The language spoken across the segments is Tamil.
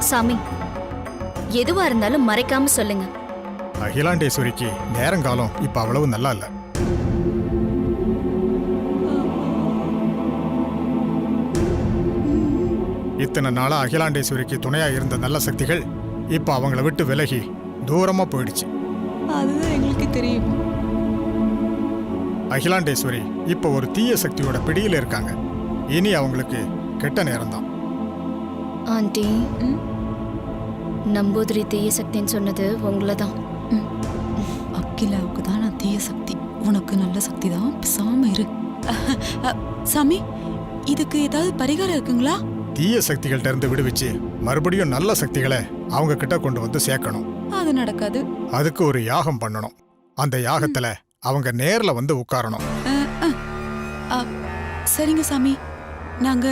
சாமி, எதுவா இருந்தாலும் மறைக்காம சொல்லுங்க. அகிலாண்டேஸ்வரிக்கு நேரங்காலம் இப்ப அவ்வளவு நல்லா இல்ல. இத்தனை நாளா அகிலாண்டேஸ்வரிக்கு துணையா இருந்த நல்ல சக்திகள் இப்ப அவங்கள விட்டு விலகி தூரமா போயிடுச்சு. அதுதான் எங்களுக்கு தெரியும். அகிலாண்டேஸ்வரி இப்ப ஒரு தீய சக்தியோட பிடியில இருக்காங்க. இனி அவங்களுக்கு கெட்ட நேரம்தான். ஆண்டி, நம்பூதிரி தீய சக்தின்னு சொன்னது உங்களதான். அகிலாவுக்கு தான் நான் தீய சக்தி, உனக்கு நல்ல சக்தி தான். பேசாம இரு. சாமி, இதுக்கு ஏதாவது பரிகாரம் இருக்குங்களா? தீய சக்திகள்ட்ட இருந்து விடுவிச்சு மறுபடியும் நல்ல சக்திகளை அவங்க கிட்ட கொண்டு வந்து சேர்க்கணும். அது நடக்காது. அதுக்கு ஒரு யாகம் பண்ணணும். அந்த யாகத்துல அவங்க நேர்ல வந்து உட்காரணும். சரிங்க சாமி, நாங்க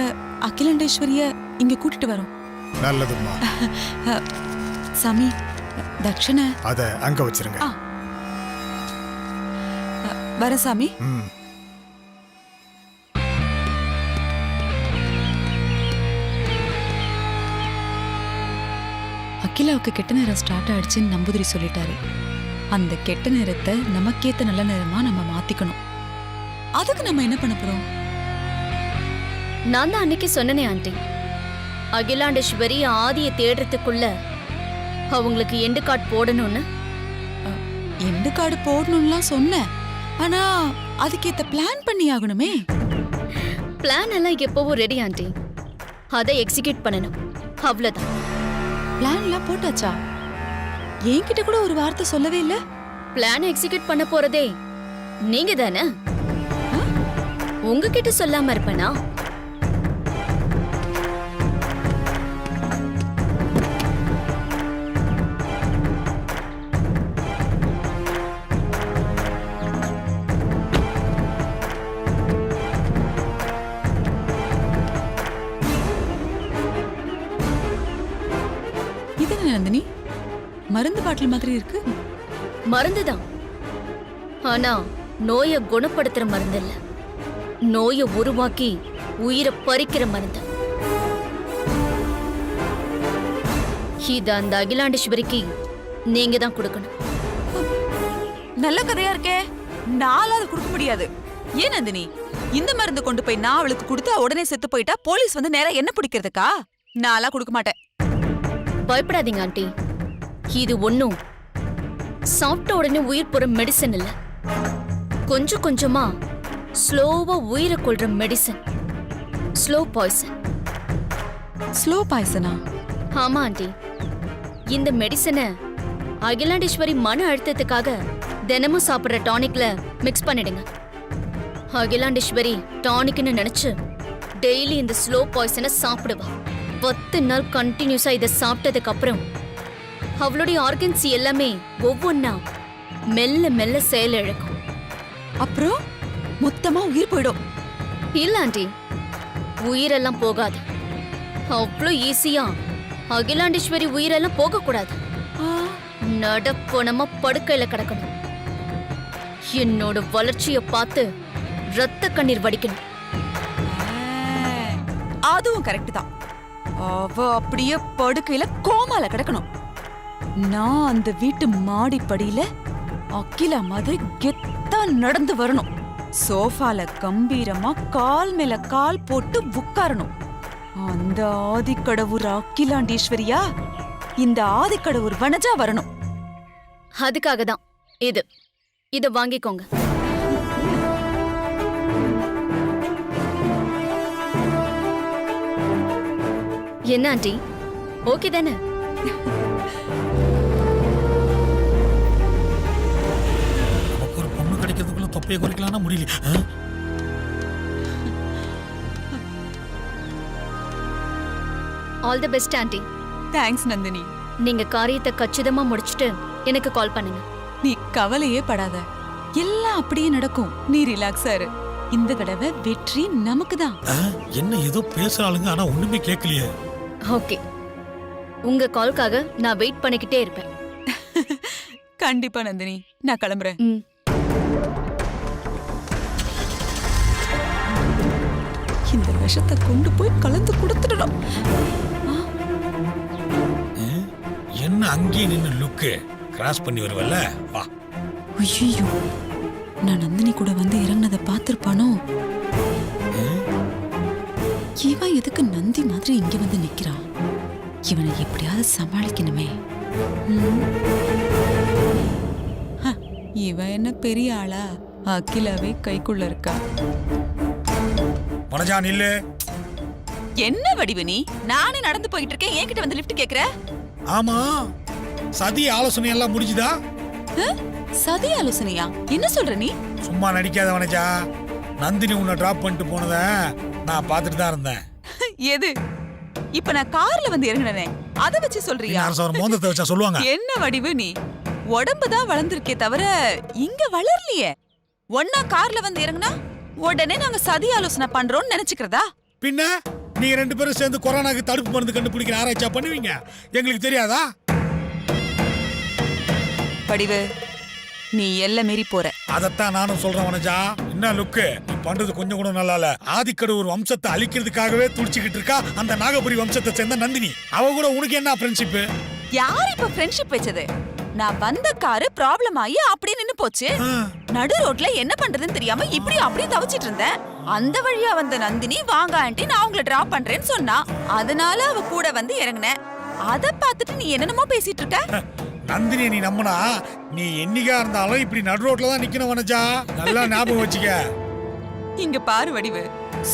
அகிலாண்டேஸ்வரிய இங்க கூட்டிட்டு வரோம். நல்லதும்மா. சாமி, தட்சணை அத அங்க வச்சிருங்க. வர சாமி. அகிலாவுக்கு கெட்ட நேரம் ஸ்டார்ட் ஆயிடுச்சுன்னு நம்பூதிரி சொல்லிட்டாரு. அந்த கெட்ட நேரத்தை நமக்கேத்த நல்ல நேரமா நம்ம மாத்திக்கணும். அதுக்கு நம்ம என்ன பண்ண போறோம்? நான் தான் அன்னைக்கு சொன்னனே ஆண்டி, அகிலாண்டேஸ்வரி ஆதியை தேடுறதுக்குள்ள அவங்களுக்கு எண்டு கார்டு போடணும்னு. எண்டு கார்டு போடணும்லாம் சொன்னேன், ஆனா அதுக்கேத்த பிளான் பண்ணி ஆகணுமே. பிளான் எல்லாம் எப்பவும் ரெடி ஆண்டி, அதை எக்ஸிக்யூட் பண்ணணும், அவ்வளவுதான். பிளான் எல்லாம் போட்டாச்சா? என்கிட்ட கூட ஒரு வார்த்தை சொல்லவே இல்ல. பிளான் எக்ஸிக்யூட் பண்ண போறதே நீங்க தானே. உங்ககிட்ட சொல்லாம இருப்பேனா? இது என்ன நந்தினி, மருந்து பாட்டில் மாதிரி இருக்கு? மருந்துதான், ஆனா நோயை குணப்படுத்துற மருந்து இல்ல, நோயை உருவாக்கி உயிரை பறிக்கிற மருந்து. இது அந்த அகிலாண்டேஸ்வரிக்கு நீங்க தான் கொடுக்கணும். நல்ல கதையா இருக்கே. நாளா அது கொடுக்க முடியாது. ஏன் நந்தினி, இந்த மருந்து கொண்டு போய் நான் அவளுக்கு கொடுத்தா உடனே செத்து போயிட்டா போலீஸ் வந்து நேரா என்ன பிடிக்கிறதுக்கா? நாளா கொடுக்க மாட்டேன். பயப்படாதீங்க ஆண்டி, இது ஒண்ணும் சாப்பிட்ட உடனே உயிர் போற மெடிசன் இல்ல, கொஞ்சம் கொஞ்சமா ஸ்லோவா உயிரை கொள்ற மெடிசன், ஸ்லோ பாய்சன். ஸ்லோ பாய்சனா? ஆமா ஆண்டி, இந்த மெடிசனை அகிலாண்டேஸ்வரி மன அழுத்தத்துக்காக தினமும் சாப்பிடுற டானிக்ல மிக்ஸ் பண்ணிடுங்க. அகிலாண்டேஸ்வரி டானிக்னு நினைச்சு டெய்லி இந்த ஸ்லோ பாய்சனை சாப்பிடுவா. 10 நாள் கண்டினியூஸா இதை சாப்பிட்டதுக்கு அப்புறம் அவளுடைய ஆர்கன்ஸ் எல்லாமே ஒவ்வொன்னா மெல்ல மெல்ல செயலிழக்கும். அப்புறம் மொத்தமா உயிர் போயிடும். இல்ல ஆண்டி, உயிரெல்லாம் போகாது. அவ்வளோ ஈஸியா அகிலாண்டேஸ்வரி உயிரெல்லாம் போக கூடாது. நடப்போனமா படுக்கையில கிடக்கணும். என்னோட வளர்ச்சியை பார்த்து ரத்த கண்ணீர் வடிக்கணும். அதுவும் கரெக்ட் தான். அவ அப்படியே படுக்கையில கோமால கிடக்கணும். நான் அந்த வீட்டு மாடிப்படியில அகிலா மாதிரி கெத்தா நடந்து வரணும். சோஃபால கம்பீரமா கால் மேல கால் போட்டு உட்காரணும். அந்த ஆதிக்கடவுர் அகிலாண்டேஸ்வரியா இந்த ஆதிக்கடவுர் வனஜா வரணும். அதுக்காக தான் இத வாங்கிக்கோங்க. என்ன ஆண்டி, ஓகே தானே? நமக்கு ஒரு பொண்ணு கிடைக்கிறதுக்குள்ள தொப்பையை குறைக்கலாம்னா முடியல. All the best aunty. Thanks Nandini. நீங்க காரியத்தை கச்சிதமா முடிச்சிட்டு எனக்கு கால் பண்ணுங்க. நீ கவலையே படாத, எல்லாம் அப்படியே நடக்கும். நீ ரிலாக்ஸா இரு. இந்த தடவை வெற்றி நமக்கு தான். என்ன ஏதோ பேசுறாளுங்க, ஆனா ஒண்ணுமே கேட்கலையே. ஓகே, உங்க கால்காக நான் வெயிட் பண்ணிக்கிட்டே இருப்பேன். கண்டிப்பா நந்தினி, நான் கிளம்புறேன். இந்த விஷத்தை கொண்டு போய் கலந்து கொடுத்துடணும். அங்கேயே நின்னு லுக்கு கிராஸ் பண்ணி வருவல்ல, வா. ஐயோ, நான் நந்தினி கூட வந்து இறங்குனதை பார்த்திருப்பானோ? இவன் எதுக்கு நந்தி மாதிரி இங்க வந்து நிக்கிறான்? இவனை எப்படியாவது சமாளிக்கணுமே. இவன் என்ன பெரிய ஆளா? அகிலாவே கைக்குள்ள இருக்கா. வனஜா நில்லு. என்ன வடிவு நீ? நானே நடந்து போயிட்டு இருக்கேன், என்கிட்ட வந்து லிஃப்ட் கேக்குற? ஆமா, சதி ஆலோசனை எல்லாம் முடிஞ்சுதா? சதி ஆலோசனையா? என்ன சொல்ற நீ? சும்மா நடிக்காத வனஜா. நந்தினி உன்னை டிராப் பண்ணிட்டு போனத நான் பார்த்துட்டு தான் இருந்தேன். எது? இப்ப நான் கார்ல வந்து இறங்கினே, அத வச்சு சொல்றியா? மோந்தத்தை வச்சா சொல்லுவாங்க. என்ன வடிவு நீ? உடம்புதான் வளர்ந்திருக்கே தவிர இங்க வளரலையே. ஒன்னா கார்ல வந்து இறங்குனா உடனே நாங்க சதி ஆலோசனை பண்றோம்னு நினைச்சுக்கிறதா? பின்ன நீங்க 2 பேரும் சேர்ந்து கொரோனாக்கு தடுப்பு மருந்து கண்டுபிடிக்கிற ஆராய்ச்சியா பண்ணுவீங்க, எங்களுக்கு தெரியாதா? வடிவு, நீ எல்லை மீறி போற. அதத்தான் நானும் சொல்றேன் வனஜா. என்ன லுக்கு, நீ பண்றது கொஞ்சம் கூட நல்லா இல்ல. ஆதிக்கடு ஒரு வம்சத்தை அழிக்கிறதுக்காகவே துடிச்சுக்கிட்டு இருக்கா அந்த நாகபுரி வம்சத்தை சேர்ந்த நந்தினி. அவ கூட உனக்கு என்ன ஃப்ரெண்ட்ஷிப்? யார் இப்ப ஃப்ரெண்ட்ஷிப் வச்சது? நான் வந்த காரு ப்ராப்ளம் ஆகி அப்படியே நின்னு போச்சு. நடு ரோட்ல என்ன பண்றதுன்னு தெரியாம இப்படி அப்படியே தவிச்சிட்டு இருந்தேன். அந்த வழியா வந்த நந்தினி, வாங்க ஆண்டி நான் உங்களை டிராப் பண்றேன்னு சொன்னா. அதனால அவ கூட வந்து இறங்குனேன். அத பார்த்துட்டு நீ என்னென்னமோ பேசிட்டு இருக்க. நந்தினி நீ நம்பினா நீ என்னைக்கா இருந்தாலும் இப்படி நடு ரோட்ல தான் நிக்கணும் வனஜா. நல்லா ஞாபகம் வச்சுக்க. இங்க பாரு வடிவு,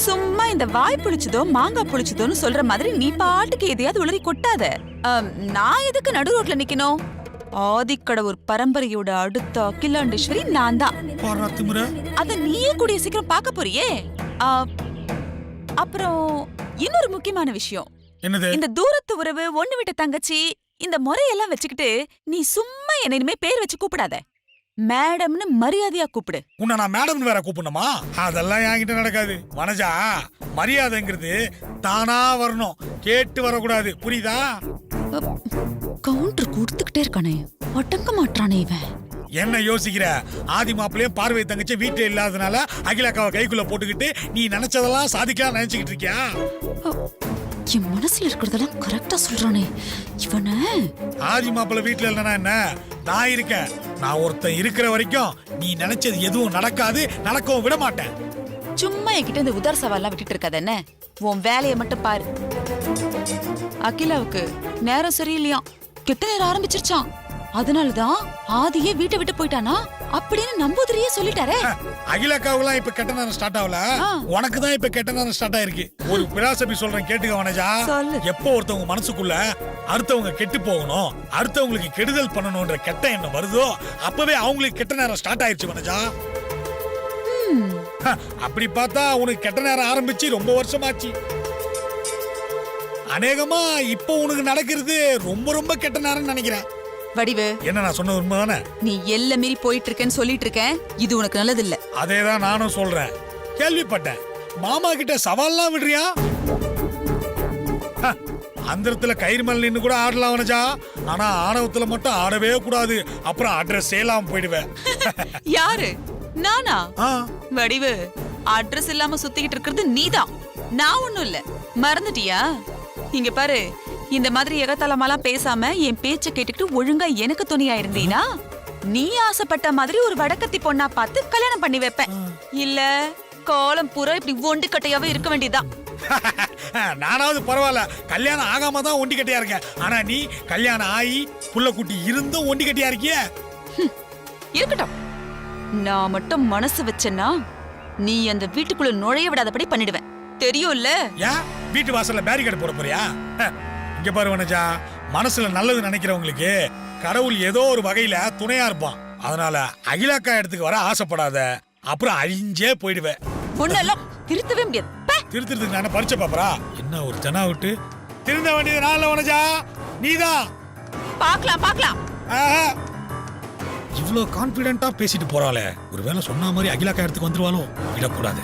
சும்மா இந்த வாய் புளிச்சதோ மாங்காய் புளிச்சதோன்னு சொல்ற மாதிரி நீ பாட்டுக்கு எதையாவது உளறி கொட்டாத. நான் எதுக்கு நடு ரோட்ல நிக்கணும்? ஆதிக்கடவுர் பரம்பரையோட அடுத்த அகிலாண்டேஸ்வரி நான் தான். அத நீயே கூடிய சீக்கிரம் பார்க்க போறியே. அப்புறம் இன்னொரு முக்கியமான விஷயம். என்னது? இந்த தூரத்து உறவு, ஒண்ணு விட்ட தங்கச்சி, இந்த முறையெல்லாம் வச்சுக்கிட்டு நீ சும்மா என்ன இனிமே பேர் வச்சு கூப்பிடாத. மேடம்னு மரியாதையா கூப்பிடு. உன்னை நான் மேடம்னு வேற கூப்பிடணுமா? அதெல்லாம் என்கிட்ட நடக்காது வனஜா. மரியாதைங்கிறது தானா வரணும், கேட்டு வரக்கூடாது, புரியுதா? கவுண்டர் கொடுத்துக்கிட்டே இருக்கானே, ஒட்டங்க மாட்டானே இவன். என்ன யோசிக்கிற? ஆதி மாப்பிளையும் பார்வை தங்கச்சி வீட்டுல இல்லாதனால அகிலாக்காவை கைக்குள்ள போட்டுக்கிட்டு நீ நினைச்சதெல்லாம் சாதிக்கலாம் நினைச்சுக்கிட்டு இருக்கியா? என் மனசுல இருக்கிறதெல்லாம் கரெக்டா சொல்றானே இவன. ஆதி மாப்பிள்ளை வீட்டுல இல்லைன்னா என்ன, நான் இருக்கேன். நான் ஒருத்தன் இருக்கிற வரைக்கும் நீ நினைச்சது எதுவும் நடக்காது, நடக்கவும் விட மாட்டேன். சும்மா என்கிட்ட இந்த உதார் சவால்லாம் விட்டுட்டு இருக்காத என்ன. உன் வேலையை மட்டும் பாரு. அகிலாவுக்கு நேரம் சரியில்லையா, கெட்ட நேரம் ஆரம்பிச்சிருச்சான். அதனாலதான் ஆதியே வீட்டை விட்டு போயிட்டானா அப்படின்னு நம்பூதிரியே சொல்லிட்டாரே. அகிலாக்காவுலாம் இப்ப கெட்ட நேரம் ஸ்டார்ட் ஆகல, உனக்கு தான் இப்ப கெட்ட நேரம் ஸ்டார்ட் ஆயிருக்கு. ஒரு பிலாசபி சொல்றேன் கேட்டுக்க வனஜா. எப்போ ஒருத்தவங்க மனசுக்குள்ள அடுத்தவங்க கெட்டு போகணும், அடுத்தவங்களுக்கு கெடுதல் பண்ணணும்ன்ற கெட்ட எண்ணம் வருதோ அப்பவே அவங்களுக்கு கெட்ட நேரம் ஸ்டார்ட் ஆயிடுச்சு வனஜா. அப்படி பார்த்தா உனக்கு கெட்ட நேரம் ஆரம்பிச்சு ரொம்ப வருஷமாச்சு. அநேகமா இப்போ உனக்கு நடக்கிறது ரொம்ப ரொம்ப கெட்ட நேரம் நினைக்கிறேன். வடிவு, என்ன நான் சொன்னது உண்மைதானே? நீ எல்லை மீறி போயிட்டு இருக்கேன்னு சொல்லிட்டு இருக்கேன். இது உனக்கு நல்லது இல்ல. அதேதான் நானும் சொல்றேன். கேள்விப்பட்டேன், மாமா கிட்ட சவால்லாம் விடுறியா? அந்தரத்துல கயிறு மேல நின்னு கூட ஆடலாம் வனஜா, ஆனா ஆணவத்துல மட்டும் ஆடவே கூடாது, அப்புறம் அட்ரஸ் இல்லாம போயிடுவேன். யாரு? நானா? வடிவு, அட்ரஸ் இல்லாம சுத்திக்கிட்டு இருக்கிறது நீதான், நான் ஒண்ணும் இல்ல. மறந்துட்டியா? இங்க பாரு, இந்த மாதிரி எகத்தலமாலாம் பேசாம என் பேச்ச கேட்டுக்கிட்டு ஒழுங்கா எனக்கு துணியா இருந்தீனா நீ ஆசைப்பட்ட மாதிரி ஒரு வடக்கத்தி பொண்ணா பார்த்து கல்யாணம் பண்ணி வைப்பேன். இல்ல காலம் பூரா இப்படி ஒண்டி கட்டையாவே இருக்க வேண்டியதான். நானாவது பரவாயில்ல, கல்யாணம் ஆகாம தான் ஒண்டி கட்டையா இருக்கேன். ஆனா நீ கல்யாணம் ஆகி புள்ள குட்டி இருந்தும் ஒண்டி கட்டையா இருக்கிய. இருக்கட்டும், நான் மட்டும் மனசு வச்சேன்னா நீ அந்த வீட்டுக்குள்ள நுழைய விடாதபடி பண்ணிடுவேன், தெரியும்ல? ஏன் வீட்டு வாசல்ல பேரிகேட் போட போறியா? இங்க பாரு வனஜா, மனசுல நல்லது நினைக்கிறவங்களுக்கு கடவுள் ஏதோ ஒரு வகையில துணையா இருப்பான். அதனால அகிலாக்கா இடத்துக்கு வர ஆசைப்படாத, அப்புறம் அழிஞ்சே போயிடுவேன். ஒன்னெல்லாம் திருத்தவே முடியாது. திருத்துறதுக்கு நான் பறிச்ச பாப்பரா? என்ன ஒரு ஜனா விட்டு திருந்த வேண்டியது நான்ல வனஜா, நீதான். பாக்கலாம் பாக்கலாம். இவ்வளவு கான்பிடென்ட்டா பேசிட்டு போறாளே, ஒருவேளை சொன்ன மாதிரி அகிலாக்கா இடத்துக்கு வந்துருவாளோ? விடக்கூடாது.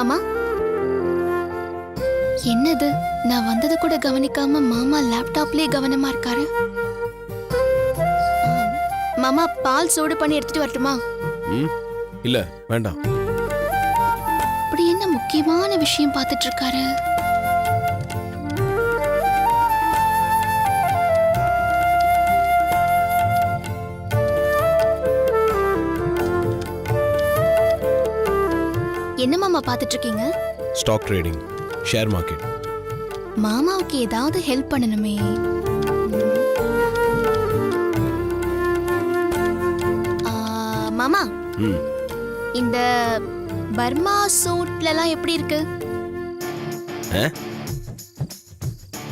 மாமா என்னது நான் வந்தது கூட கவனிக்காம மாமா லேப்டாப்லயே கவனமா இருக்காரு. மாமா பால் சூடு பண்ணி எடுத்துட்டு வரட்டுமா? இல்ல வேண்டாம். அப்படி என்ன முக்கியமான விஷயம் பார்த்துட்டு இருக்காரு? என்ன மாமா பார்த்துட்டு இருக்கீங்க? Stock trading, share market. மாமாவுக்கு ஏதாவது ஹெல்ப் பண்ணணுமே. மாமா இந்த பர்மா சூட்ல எல்லாம் எப்படி இருக்கு?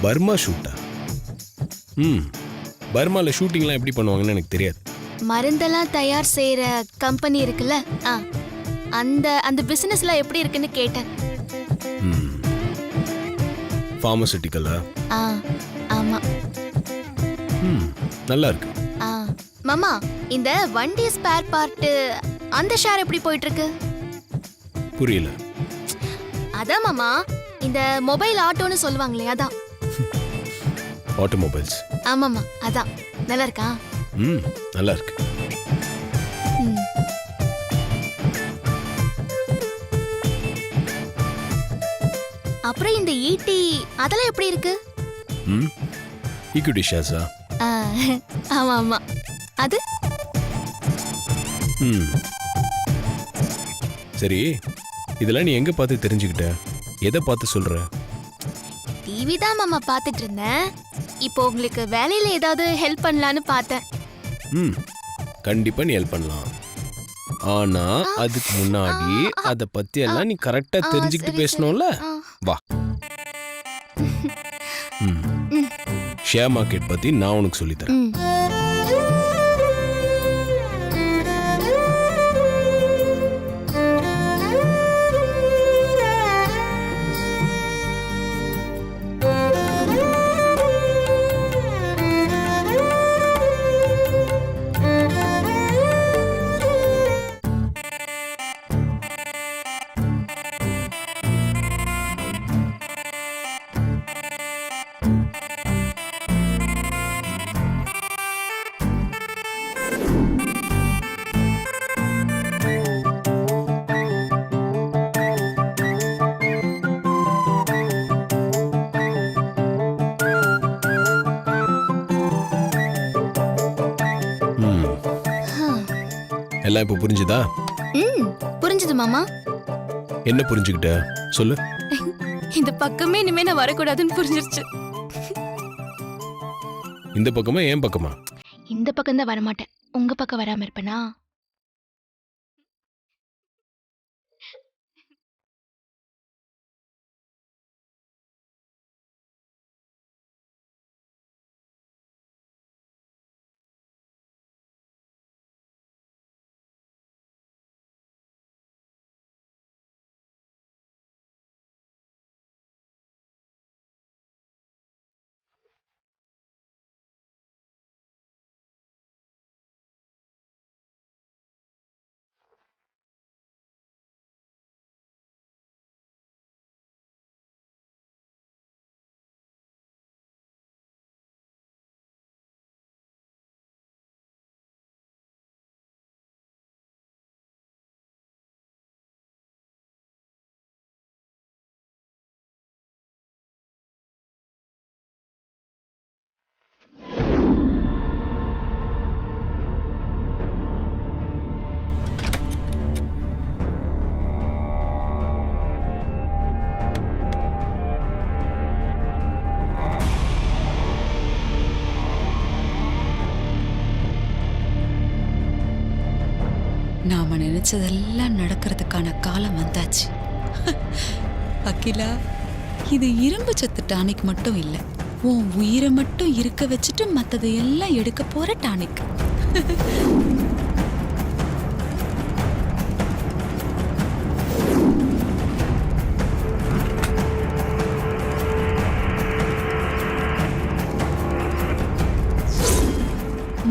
பர்மா ஷூட்டா? பர்மால ஷூட்டிங்லாம் எப்படி பண்ணுவாங்கன்னு எனக்கு தெரியாது. மருந்தெல்லாம் தயார் செய்யற கம்பெனி இருக்குல்ல, அந்த அந்த பிசினஸ்ல எப்படி இருக்குன்னு கேட்டேன். ஃபார்மசூட்டிக்கலா? ஆமா. நல்லா இருக்கு. மாமா இந்த வண்டி ஸ்பேர் பார்ட் அந்த ஷேர் எப்படி போயிட்டு இருக்கு? புரியல. அதான் மாமா இந்த மொபைல் ஆட்டோன்னு சொல்லுவாங்களே அதான். ஆட்டோமொபைல்ஸ். ஆமாமா அதான். நல்லா இருக்கா? நல்லா இருக்கு. அப்புறம் இந்த ஈட்டி அதெல்லாம் எப்படி இருக்கு? ஈக்விட்டி ஷேர்ஸா? ஆமா ஆமா அது. சரி, இதெல்லாம் நீ எங்க பார்த்து தெரிஞ்சுக்கிட்ட? எதை பார்த்து சொல்ற? டிவி தான் மாமா பார்த்துட்டு இருந்தேன். இப்போ உங்களுக்கு வேலையில ஏதாவது ஹெல்ப் பண்ணலான்னு பார்த்தேன். கண்டிப்பா நீ ஹெல்ப் பண்ணலாம். ஆனா அதுக்கு முன்னாடி அத பத்தி எல்லாம் நீ கரெக்டா தெரிஞ்சுக்கிட்டு பேசணும்ல. வா. ஷேர் மார்க்கெட் பத்தி நான் உனக்கு சொல்லி தரேன். எல்லாம் இப்ப புரிஞ்சுதா? புரிஞ்சுது மாமா. என்ன புரிஞ்சுக்கிட்ட சொல்லு. இந்த பக்கமே இனிமே நான் வரக்கூடாதுன்னு புரிஞ்சிருச்சு. இந்த பக்கமா ஏன் பக்கமா? இந்த பக்கம் தான் வரமாட்டேன். உங்க பக்கம் வராம இருப்பேனா? நாம நினைச்சதெல்லாம் நடக்கிறதுக்கான காலம் வந்தாச்சு. அகிலா, இது இரும்பு சத்து டானிக் மட்டும் இல்ல, உன் உயிரை மட்டும் இருக்க வச்சுட்டு மத்ததை எல்லாம் எடுக்க போற டானிக்.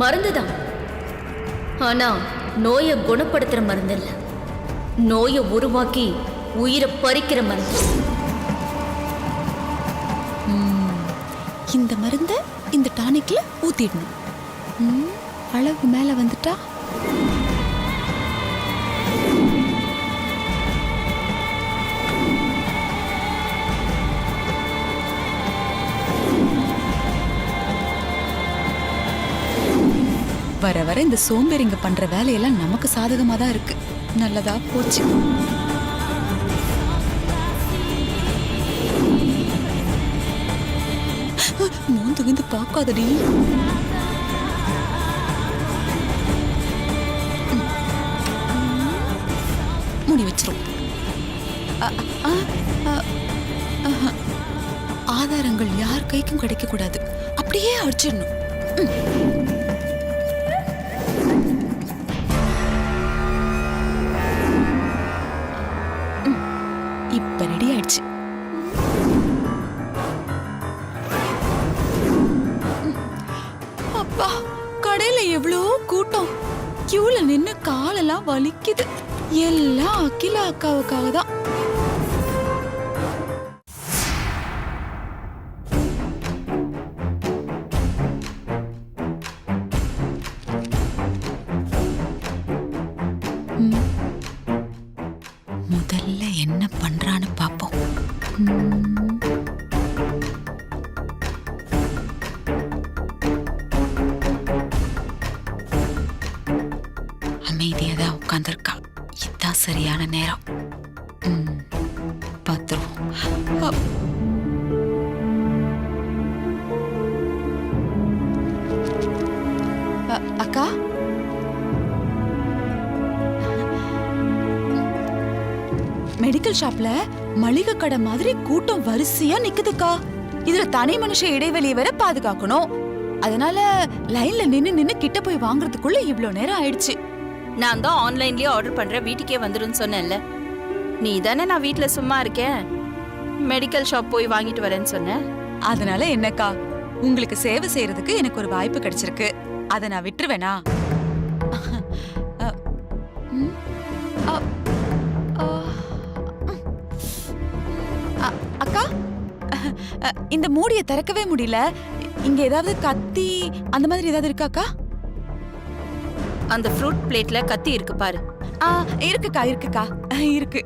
மருந்துதான், ஆனா நோயை குணப்படுத்துற மருந்து இல்ல. நோயை உருவாக்கி உயிரை பறிக்கிற மருந்து. இந்த மருந்த இந்த டானிக்ல ஊத்திடணும். அளவு மேல வந்துட்டா வர வர இந்த சோம்பேறிங்க பண்ற வேலையெல்லாம் நமக்கு சாதகமா தான் இருக்கு. நல்லதா போச்சு. மூந்துகிந்து பார்க்காதடி. மூடி வச்சிரும். ஆதாரங்கள் யார் கைக்கும் கிடைக்க கூடாது. அப்படியே அடிச்சிடணும். இப்ப ரெடி ஆயிடுச்சு. அப்பா, கடையில எவ்வளோ கூட்டம். கியூல நின்னு காலெல்லாம் வலிக்குது. எல்லாம் அகிலா அக்காவுக்காக தான். முதல்ல என்ன பண்றான்னு பாப்போம். அமைதியா தான் உட்கார்ந்திருக்கா. இதுதான் சரியான நேரம். பார்த்துருவோம். அக்கா, மெடிக்கல் ஷாப்ல மளிகை கடை மாதிரி கூட்டம் வரிசையா நிக்குதுக்கா. இதுல தனி மனுஷ இடைவெளியை வேற பாதுகாக்கணும். அதனால லைன்ல நின்னு கிட்ட போய் வாங்குறதுக்குள்ள இவ்ளோ நேரம் ஆயிடுச்சு. நான் தான் ஆன்லைன்லயே ஆர்டர் பண்றேன், வீட்டுக்கே வந்துருன்னு சொன்னேன்ல. நீ தானே நான் வீட்ல சும்மா இருக்கேன், மெடிக்கல் ஷாப் போய் வாங்கிட்டு வரேன்னு சொன்ன. அதனால என்னக்கா, உங்களுக்கு சேவை செய்யறதுக்கு எனக்கு ஒரு வாய்ப்பு கிடைச்சிருக்கு. அதை நான் விட்டுருவேனா? அக்கா, இந்த மூடியை திறக்கவே முடியல. இங்க ஏதாவது கத்தி அந்த மாதிரி ஏதாவது இருக்காக்கா? அந்த ஃப்ரூட் பிளேட்ல கத்தி இருக்கு பாரு. இருக்குக்கா, இருக்குக்கா, இருக்கு.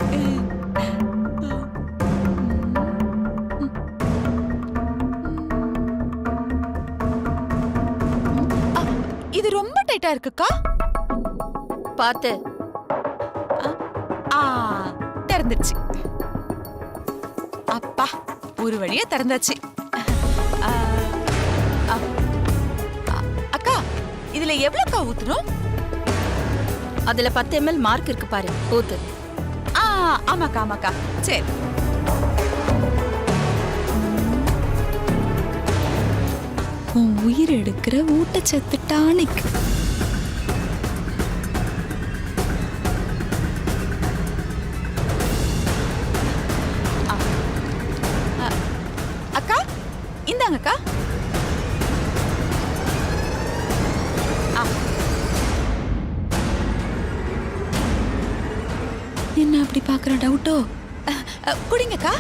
இது ரொம்ப டைட்டா இருக்குக்கா. பார்த்து. திறந்துருச்சு. அப்பா, ஒரு வழியா திறந்தாச்சு. அக்கா, இதுல எவ்வளவுக்கா ஊத்தணும்? அதுல 10 ml மார்க் இருக்கு பாரு, ஊத்து. ஆமாக்கா, ஆமாக்கா. சரி. உயிர் எடுக்கிற ஊட்டச்சத்து டானிக். அக்கா, இந்தாங்கக்கா. என்ன அப்படி பாக்குற? டவுட்டோ? குடிங்கக்கா.